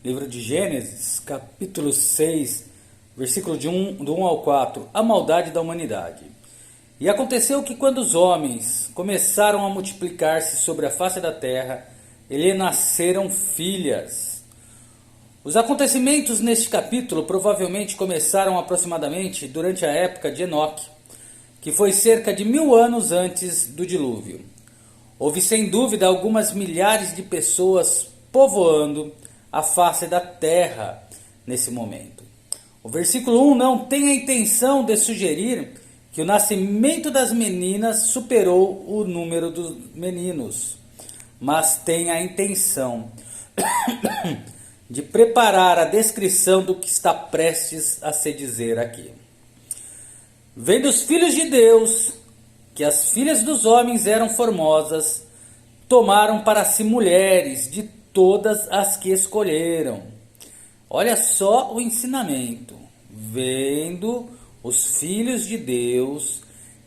Livro de Gênesis, capítulo 6, versículo do 1 ao 4, a maldade da humanidade. E aconteceu que quando os homens começaram a multiplicar-se sobre a face da terra, lhe nasceram filhas. Os acontecimentos neste capítulo provavelmente começaram aproximadamente durante a época de Enoque, que foi cerca de 1000 anos antes do dilúvio. Houve sem dúvida algumas milhares de pessoas povoando a face da terra nesse momento. O versículo 1 não tem a intenção de sugerir que o nascimento das meninas superou o número dos meninos, mas tem a intenção de preparar a descrição do que está prestes a se dizer aqui. Vendo os filhos de Deus que as filhas dos homens eram formosas, tomaram para si mulheres de todas as que escolheram. Olha só o ensinamento. Vendo os filhos de Deus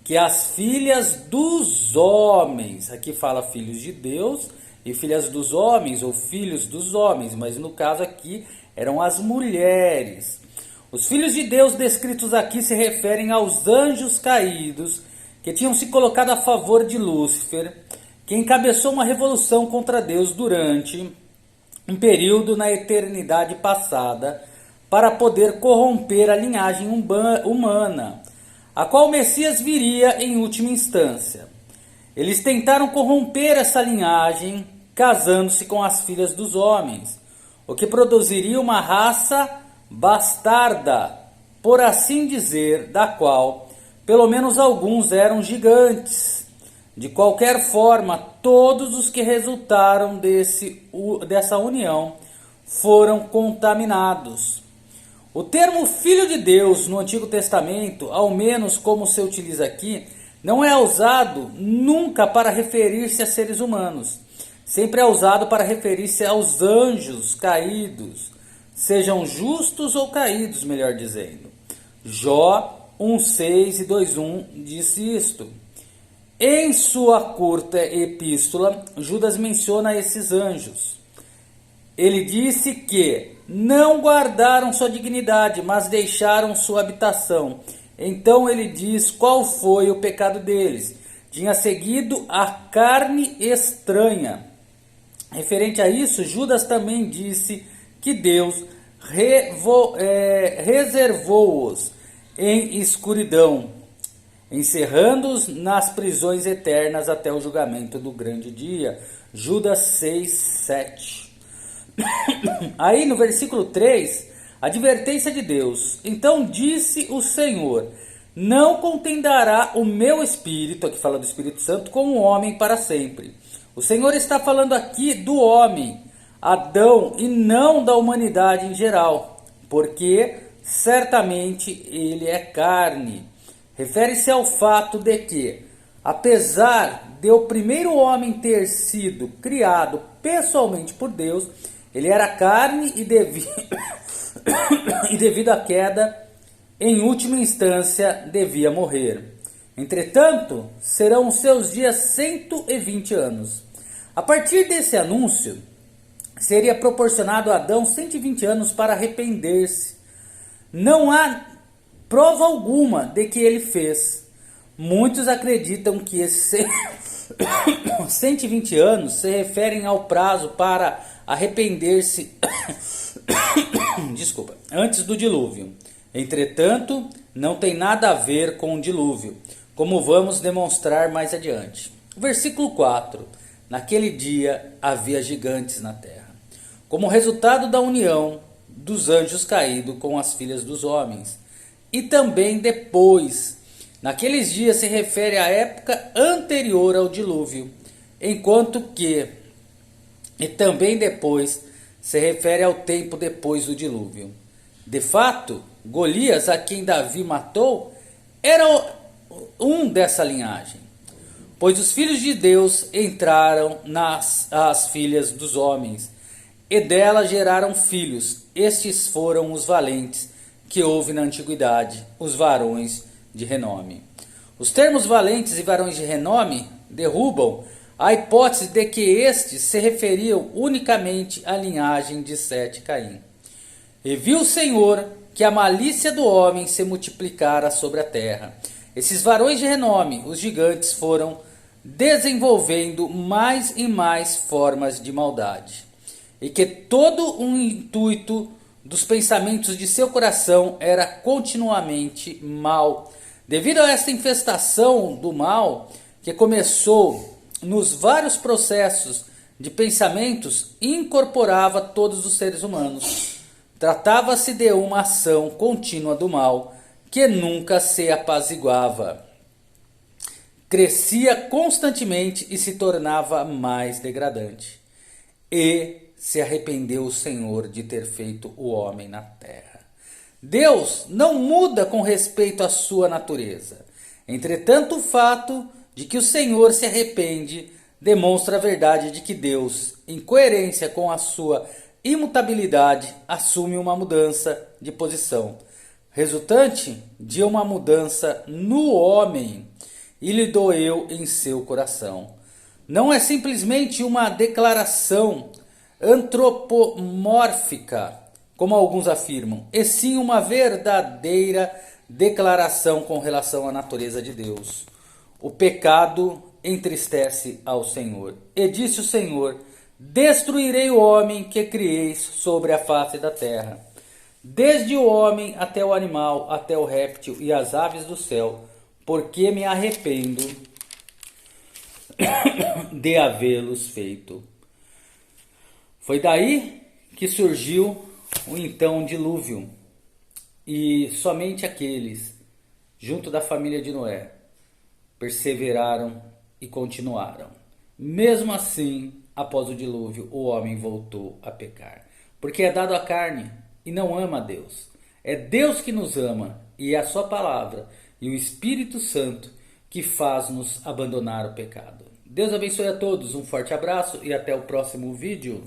que as filhas dos homens, aqui fala filhos de Deus e filhas dos homens ou filhos dos homens, mas no caso aqui eram as mulheres. Os filhos de Deus descritos aqui se referem aos anjos caídos que tinham se colocado a favor de Lúcifer, que encabeçou uma revolução contra Deus durante um período na eternidade passada para poder corromper a linhagem humana, a qual o Messias viria em última instância. Eles tentaram corromper essa linhagem, casando-se com as filhas dos homens, o que produziria uma raça bastarda, por assim dizer, da qual pelo menos alguns eram gigantes. De qualquer forma, todos os que resultaram dessa união foram contaminados. O termo Filho de Deus no Antigo Testamento, ao menos como se utiliza aqui, não é usado nunca para referir-se a seres humanos. Sempre é usado para referir-se aos anjos caídos, sejam justos ou caídos, melhor dizendo. Jó 1,6 e 2,1 disse isto. Em sua curta epístola, Judas menciona esses anjos. Ele disse que não guardaram sua dignidade, mas deixaram sua habitação. Então ele diz qual foi o pecado deles. Tinha seguido a carne estranha. Referente a isso, Judas também disse que Deus reservou-os em escuridão, encerrando-os nas prisões eternas até o julgamento do grande dia. Judas 6, 7. Aí no versículo 3, advertência de Deus. Então disse o Senhor, não contenderá o meu espírito, aqui fala do Espírito Santo, com o homem para sempre. O Senhor está falando aqui do homem, Adão, e não da humanidade em geral, porque certamente ele é carne. Refere-se ao fato de que, apesar de o primeiro homem ter sido criado pessoalmente por Deus, ele era carne e devido à queda, em última instância, devia morrer. Entretanto, serão os seus dias 120 anos. A partir desse anúncio, seria proporcionado a Adão 120 anos para arrepender-se. Não há prova alguma de que ele fez. Muitos acreditam que esses 120 anos se referem ao prazo para arrepender-se antes do dilúvio. Entretanto, não tem nada a ver com o dilúvio, como vamos demonstrar mais adiante. Versículo 4. Naquele dia havia gigantes na terra, como resultado da união dos anjos caídos com as filhas dos homens. E também depois, naqueles dias se refere à época anterior ao dilúvio, enquanto que, e também depois, se refere ao tempo depois do dilúvio. De fato, Golias, a quem Davi matou, era um dessa linhagem, pois os filhos de Deus entraram as filhas dos homens, e delas geraram filhos. Estes foram os valentes que houve na antiguidade, os varões de renome. Os termos valentes e varões de renome derrubam a hipótese de que estes se referiam unicamente à linhagem de Sete e Caim. E viu o Senhor que a malícia do homem se multiplicara sobre a terra. Esses varões de renome, os gigantes, foram desenvolvendo mais e mais formas de maldade. E que todo o intuito dos pensamentos de seu coração era continuamente mal. Devido a esta infestação do mal, que começou nos vários processos de pensamentos, incorporava todos os seres humanos. Tratava-se de uma ação contínua do mal, que nunca se apaziguava. Crescia constantemente e se tornava mais degradante. E se arrependeu o Senhor de ter feito o homem na terra. Deus não muda com respeito à sua natureza. Entretanto, o fato de que o Senhor se arrepende demonstra a verdade de que Deus, em coerência com a sua imutabilidade, assume uma mudança de posição, resultante de uma mudança no homem, e lhe doeu em seu coração. Não é simplesmente uma declaração antropomórfica, como alguns afirmam, e sim uma verdadeira declaração com relação à natureza de Deus. O pecado entristece ao Senhor. E disse o Senhor: destruirei o homem que criei sobre a face da terra, desde o homem até o animal, até o réptil e as aves do céu, porque me arrependo de havê-los feito. Foi daí que surgiu o então dilúvio, e somente aqueles, junto da família de Noé, perseveraram e continuaram. Mesmo assim, após o dilúvio, o homem voltou a pecar, porque é dado à carne e não ama a Deus. É Deus que nos ama, e é a sua palavra e o Espírito Santo que faz-nos abandonar o pecado. Deus abençoe a todos, um forte abraço e até o próximo vídeo.